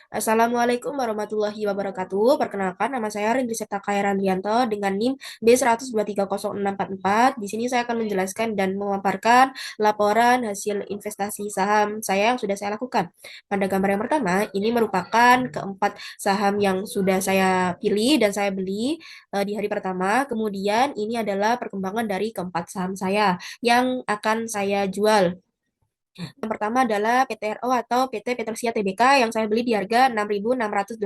Assalamualaikum warahmatullahi wabarakatuh. Perkenalkan, nama saya Rendri Septa Khairandrianto dengan NIM B1230644. Di sini saya akan menjelaskan dan memaparkan laporan hasil investasi saham saya yang sudah saya lakukan. Pada gambar yang pertama, ini merupakan keempat saham yang sudah saya pilih dan saya beli di hari pertama. Kemudian ini adalah perkembangan dari keempat saham saya yang akan saya jual. Yang pertama adalah PTRO atau PT Petrosia Tbk yang saya beli di harga 6.688.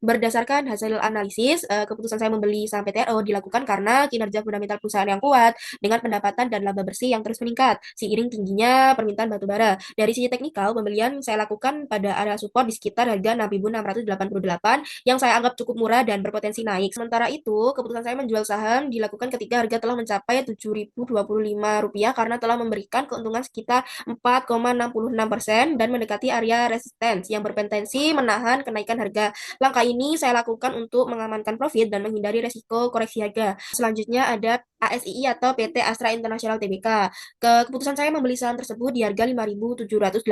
Berdasarkan hasil analisis, keputusan saya membeli saham PTRO dilakukan karena kinerja fundamental perusahaan yang kuat dengan pendapatan dan laba bersih yang terus meningkat, seiring tingginya permintaan batu bara. Dari sisi teknikal, pembelian saya lakukan pada area support di sekitar harga 6.688 yang saya anggap cukup murah dan berpotensi naik. Sementara itu, keputusan saya menjual saham dilakukan ketika harga telah mencapai Rp7.025 karena telah memberikan keuntungan sekitar 4,66% dan mendekati area resistance yang berpotensi menahan kenaikan harga. Langkah ini saya lakukan untuk mengamankan profit dan menghindari resiko koreksi harga. Selanjutnya ada ASII atau PT Astra International Tbk. Keputusan saya membeli saham tersebut di harga 5.787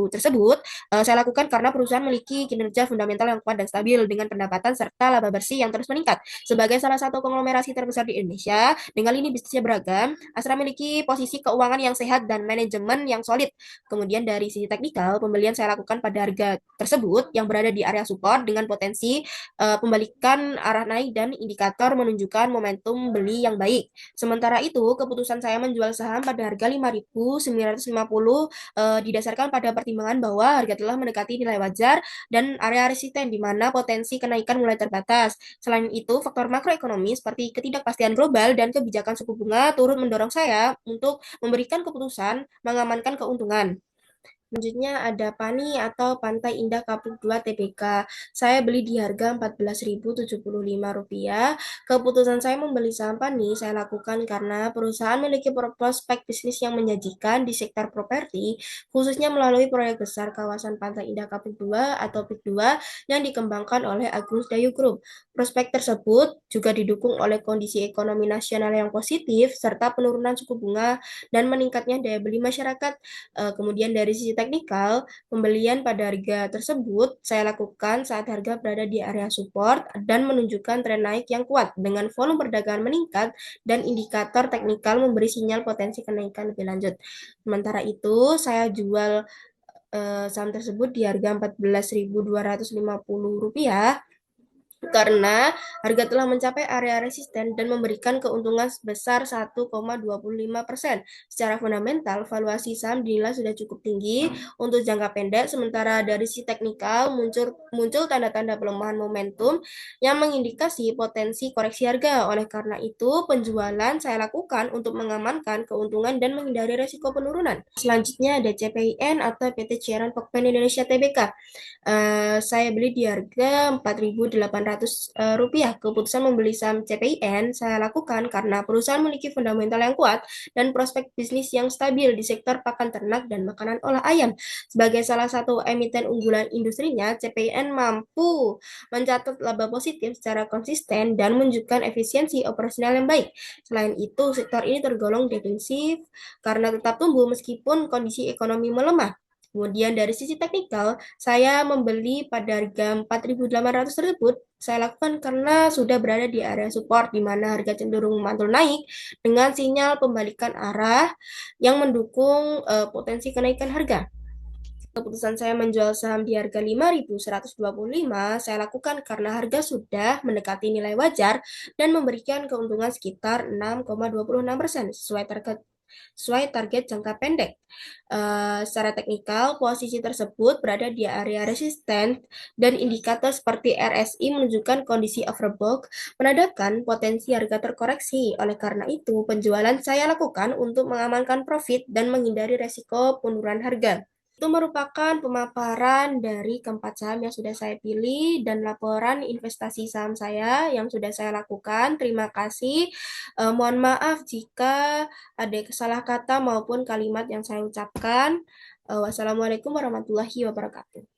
tersebut saya lakukan karena perusahaan memiliki kinerja fundamental yang kuat dan stabil dengan pendapatan serta laba bersih yang terus meningkat. Sebagai salah satu konglomerasi terbesar di Indonesia, dengan lini bisnisnya beragam, Astra memiliki posisi keuangan yang sehat dan manajemen yang solid. Kemudian dari sisi teknikal, pembelian saya lakukan pada harga tersebut yang berada di area support dengan potensi pembalikan arah naik dan indikator menunjukkan momentum beli yang baik. Sementara itu, keputusan saya menjual saham pada harga 5.950 didasarkan pada pertimbangan bahwa harga telah mendekati nilai wajar dan area resisten di mana potensi kenaikan mulai terbatas. Selain itu, faktor makroekonomi seperti ketidakpastian global dan kebijakan suku bunga turut mendorong saya untuk memberikan keputusan mengamankan keuntungan. Selanjutnya ada Pani atau Pantai Indah Kapuk 2 Tbk. Saya beli di harga Rp14.075. Keputusan saya membeli saham Pani saya lakukan karena perusahaan memiliki prospek bisnis yang menjanjikan di sektor properti, khususnya melalui proyek besar kawasan Pantai Indah Kapuk 2 atau PIK 2 yang dikembangkan oleh Agus Dayu Group. Prospek tersebut juga didukung oleh kondisi ekonomi nasional yang positif serta penurunan suku bunga dan meningkatnya daya beli masyarakat. Kemudian dari sisi teknikal, pembelian pada harga tersebut saya lakukan saat harga berada di area support dan menunjukkan tren naik yang kuat dengan volume perdagangan meningkat dan indikator teknikal memberi sinyal potensi kenaikan lebih lanjut. Sementara itu, saya jual saham tersebut di harga Rp14.250 karena harga telah mencapai area resisten dan memberikan keuntungan sebesar 1,25%. Secara fundamental, valuasi saham dinilai sudah cukup tinggi untuk jangka pendek, sementara dari sisi teknikal muncul tanda-tanda pelemahan momentum yang mengindikasi potensi koreksi harga. Oleh karena itu, penjualan saya lakukan untuk mengamankan keuntungan dan menghindari resiko penurunan. Selanjutnya ada CPIN atau PT Cairan Pokpen Indonesia Tbk. Saya beli di harga Rp4.800. Keputusan membeli saham CPIN saya lakukan karena perusahaan memiliki fundamental yang kuat dan prospek bisnis yang stabil di sektor pakan ternak dan makanan olah ayam. Sebagai salah satu emiten unggulan industrinya, CPIN mampu mencatat laba positif secara konsisten dan menunjukkan efisiensi operasional yang baik. Selain itu, sektor ini tergolong defensif karena tetap tumbuh meskipun kondisi ekonomi melemah. Kemudian dari sisi teknikal, saya membeli pada harga 4.800 tersebut, saya lakukan karena sudah berada di area support di mana harga cenderung mantul naik dengan sinyal pembalikan arah yang mendukung potensi kenaikan harga. Keputusan saya menjual saham di harga 5.125 saya lakukan karena harga sudah mendekati nilai wajar dan memberikan keuntungan sekitar 6,26% sesuai target jangka pendek. Secara teknikal, posisi tersebut berada di area resisten dan indikator seperti RSI menunjukkan kondisi overbought, menandakan potensi harga terkoreksi. Oleh karena itu, penjualan saya lakukan untuk mengamankan profit dan menghindari resiko penurunan harga. Itu merupakan pemaparan dari keempat saham yang sudah saya pilih dan laporan investasi saham saya yang sudah saya lakukan. Terima kasih. Mohon maaf jika ada salah kata maupun kalimat yang saya ucapkan. Wassalamualaikum warahmatullahi wabarakatuh.